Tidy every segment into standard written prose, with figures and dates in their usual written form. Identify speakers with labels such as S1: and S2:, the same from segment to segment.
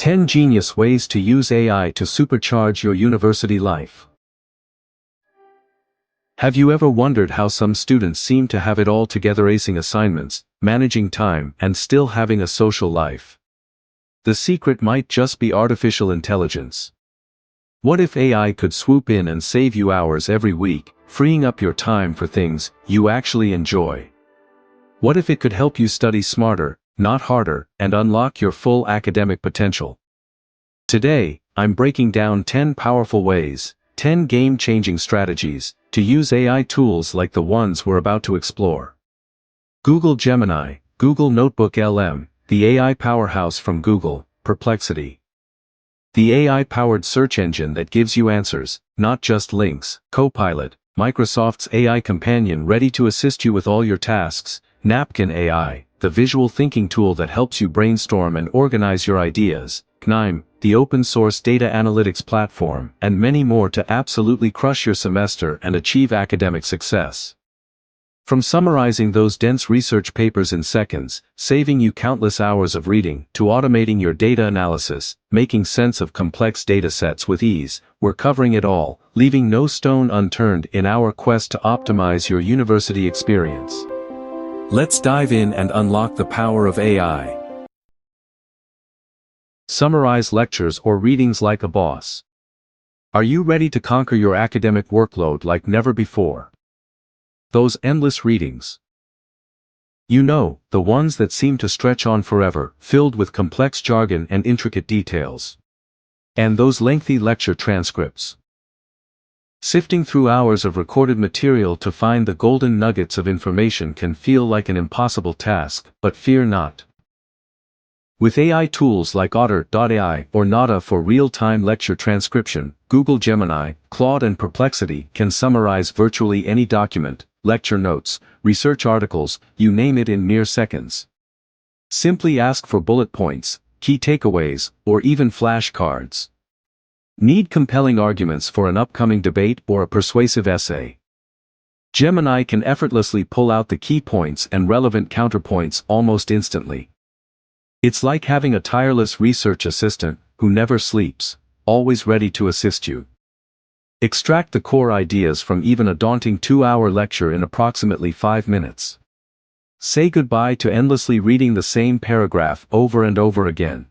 S1: 10 Genius Ways to Use AI to Supercharge Your University Life. Have you ever wondered how some students seem to have it all together, acing assignments, managing time, and still having a social life? The secret might just be artificial intelligence. What if AI could swoop in and save you hours every week, freeing up your time for things you actually enjoy? What if it could help you study smarter, not harder, and unlock your full academic potential? Today, I'm breaking down 10 powerful ways, 10 game-changing strategies, to use AI tools like the ones we're about to explore. Google Gemini, Google Notebook LM, the AI powerhouse from Google, Perplexity. The AI-powered search engine that gives you answers, not just links. Copilot, Microsoft's AI companion ready to assist you with all your tasks. Napkin AI, the visual thinking tool that helps you brainstorm and organize your ideas. Knime, the open-source data analytics platform, and many more to absolutely crush your semester and achieve academic success. From summarizing those dense research papers in seconds, saving you countless hours of reading, to automating your data analysis, making sense of complex data sets with ease, we're covering it all, leaving no stone unturned in our quest to optimize your university experience. Let's dive in and unlock the power of AI. Summarize lectures or readings like a boss. Are you ready to conquer your academic workload like never before? Those endless readings. You know, the ones that seem to stretch on forever, filled with complex jargon and intricate details. And those lengthy lecture transcripts. Sifting through hours of recorded material to find the golden nuggets of information can feel like an impossible task, but fear not. With AI tools like Otter.ai or Nada for real-time lecture transcription, Google Gemini, Claude and Perplexity can summarize virtually any document, lecture notes, research articles, you name it, in mere seconds. Simply ask for bullet points, key takeaways, or even flashcards. Need compelling arguments for an upcoming debate or a persuasive essay? Gemini can effortlessly pull out the key points and relevant counterpoints almost instantly. It's like having a tireless research assistant who never sleeps, always ready to assist you. Extract the core ideas from even a daunting 2-hour lecture in approximately 5 minutes. Say goodbye to endlessly reading the same paragraph over and over again.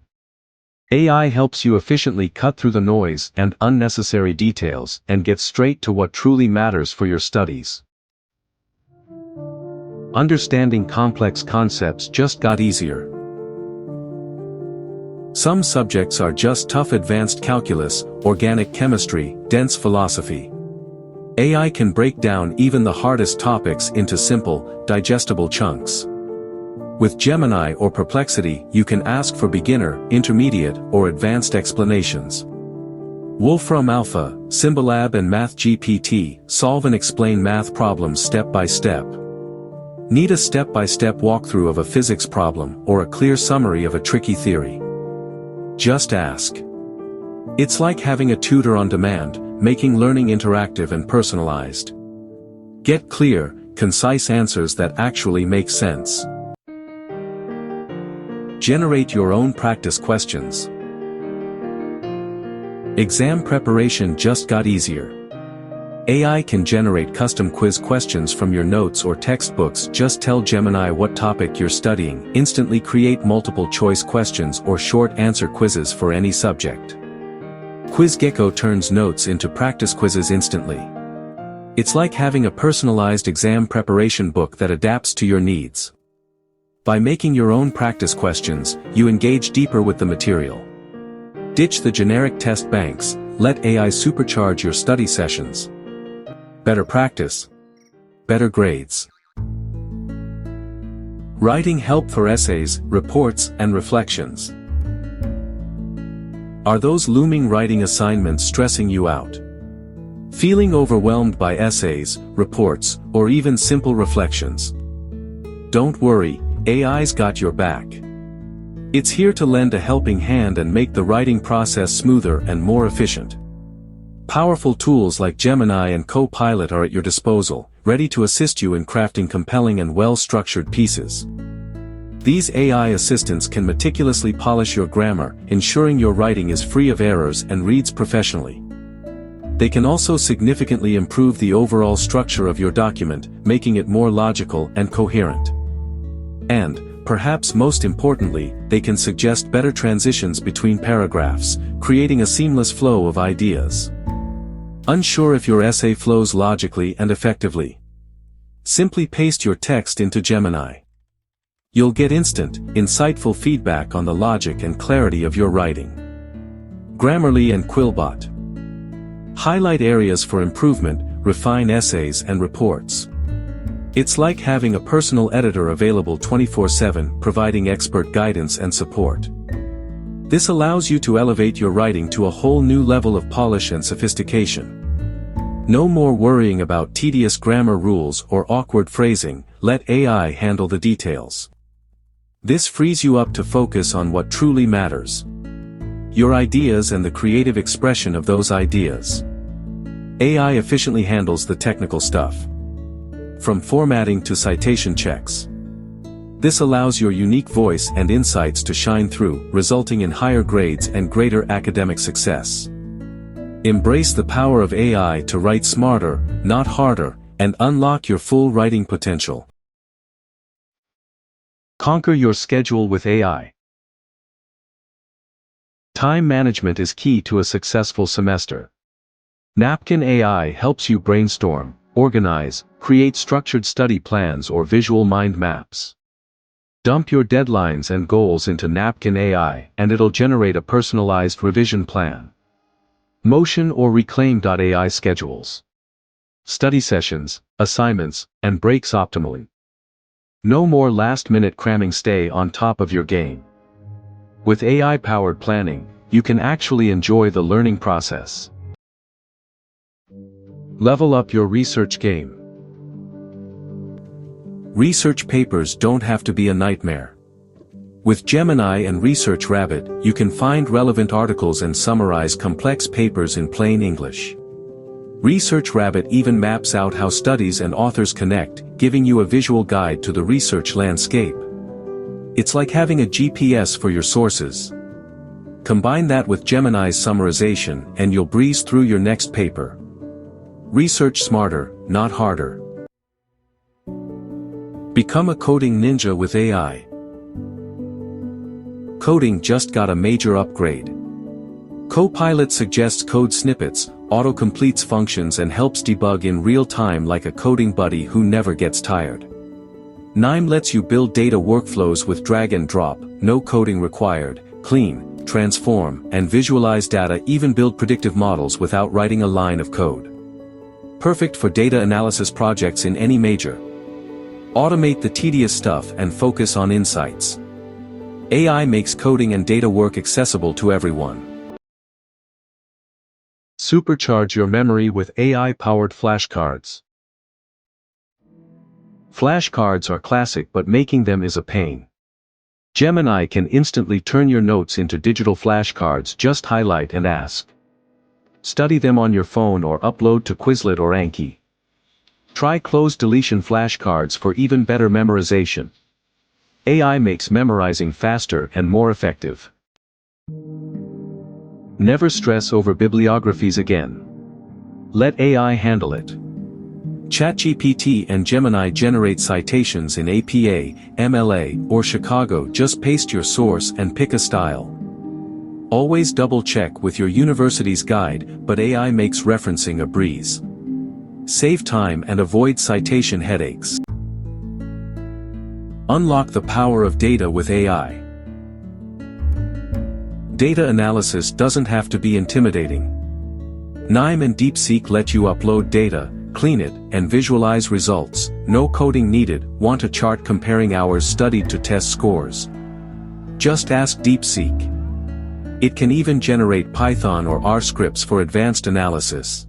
S1: AI helps you efficiently cut through the noise and unnecessary details and get straight to what truly matters for your studies. Understanding complex concepts just got easier. Some subjects are just tough: advanced calculus, organic chemistry, dense philosophy. AI can break down even the hardest topics into simple, digestible chunks. With Gemini or Perplexity, you can ask for beginner, intermediate, or advanced explanations. Wolfram Alpha, Symbolab and MathGPT solve and explain math problems step by step. Need a step-by-step walkthrough of a physics problem or a clear summary of a tricky theory? Just ask. It's like having a tutor on demand, making learning interactive and personalized. Get clear, concise answers that actually make sense. Generate your own practice questions. Exam preparation just got easier. AI can generate custom quiz questions from your notes or textbooks. Just tell Gemini what topic you're studying, instantly create multiple choice questions or short answer quizzes for any subject. QuizGecko turns notes into practice quizzes instantly. It's like having a personalized exam preparation book that adapts to your needs. By making your own practice questions, you engage deeper with the material. Ditch the generic test banks, let AI supercharge your study sessions. Better practice, better grades. Writing help for essays, reports, and reflections. Are those looming writing assignments stressing you out? Feeling overwhelmed by essays, reports, or even simple reflections? Don't worry, AI's got your back. It's here to lend a helping hand and make the writing process smoother and more efficient. Powerful tools like Gemini and Copilot are at your disposal, ready to assist you in crafting compelling and well-structured pieces. These AI assistants can meticulously polish your grammar, ensuring your writing is free of errors and reads professionally. They can also significantly improve the overall structure of your document, making it more logical and coherent. And, perhaps most importantly, they can suggest better transitions between paragraphs, creating a seamless flow of ideas. Unsure if your essay flows logically and effectively? Simply paste your text into Gemini. You'll get instant, insightful feedback on the logic and clarity of your writing. Grammarly and QuillBot. Highlight areas for improvement, refine essays and reports. It's like having a personal editor available 24/7, providing expert guidance and support. This allows you to elevate your writing to a whole new level of polish and sophistication. No more worrying about tedious grammar rules or awkward phrasing, let AI handle the details. This frees you up to focus on what truly matters: your ideas and the creative expression of those ideas. AI efficiently handles the technical stuff, from formatting to citation checks. This allows your unique voice and insights to shine through, resulting in higher grades and greater academic success. Embrace the power of AI to write smarter, not harder, and unlock your full writing potential. Conquer your schedule with AI. Time management is key to a successful semester. Napkin.ai helps you brainstorm, organize, create structured study plans or visual mind maps. Dump your deadlines and goals into Napkin.ai and it'll generate a personalized revision plan. Motion or Reclaim.ai schedules study sessions, assignments, and breaks optimally. No more last-minute cramming. Stay on top of your game. With AI-powered planning, you can actually enjoy the learning process. Level up your research game. Research papers don't have to be a nightmare. With Gemini and Research Rabbit, you can find relevant articles and summarize complex papers in plain English. Research Rabbit even maps out how studies and authors connect, giving you a visual guide to the research landscape. It's like having a GPS for your sources. Combine that with Gemini's summarization and you'll breeze through your next paper. Research smarter, not harder. Become a coding ninja with AI. Coding just got a major upgrade. Copilot suggests code snippets, auto-completes functions and helps debug in real time like a coding buddy who never gets tired. Nime lets you build data workflows with drag and drop, no coding required, clean, transform, and visualize data, even build predictive models without writing a line of code. Perfect for data analysis projects in any major. Automate the tedious stuff and focus on insights. AI makes coding and data work accessible to everyone. Supercharge your memory with AI-powered flashcards. Flashcards are classic, but making them is a pain. Gemini can instantly turn your notes into digital flashcards. Just highlight and ask. Study them on your phone or upload to Quizlet or Anki. Try close deletion flashcards for even better memorization. AI makes memorizing faster and more effective. Never stress over bibliographies again. Let AI handle it. ChatGPT and Gemini generate citations in APA, MLA, or Chicago. Just paste your source and pick a style. Always double-check with your university's guide, but AI makes referencing a breeze. Save time and avoid citation headaches. Unlock the power of data with AI. Data analysis doesn't have to be intimidating. Nime and DeepSeek let you upload data, clean it, and visualize results. No coding needed. Want a chart comparing hours studied to test scores? Just ask DeepSeek. It can even generate Python or R scripts for advanced analysis.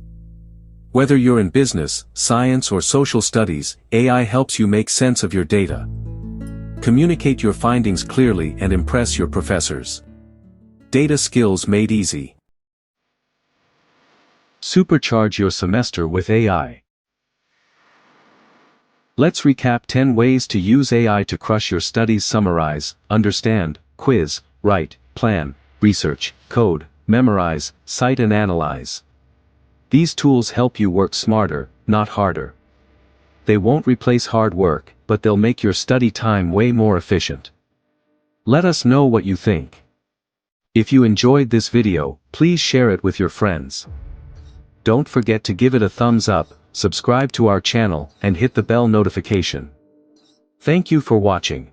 S1: Whether you're in business, science, or social studies, AI helps you make sense of your data. Communicate your findings clearly and impress your professors. Data skills made easy. Supercharge your semester with AI. Let's recap 10 ways to use AI to crush your studies. Summarize, understand, quiz, write, plan, research, code, memorize, cite and analyze. These tools help you work smarter, not harder. They won't replace hard work, but they'll make your study time way more efficient. Let us know what you think. If you enjoyed this video, please share it with your friends. Don't forget to give it a thumbs up, subscribe to our channel, and hit the bell notification. Thank you for watching.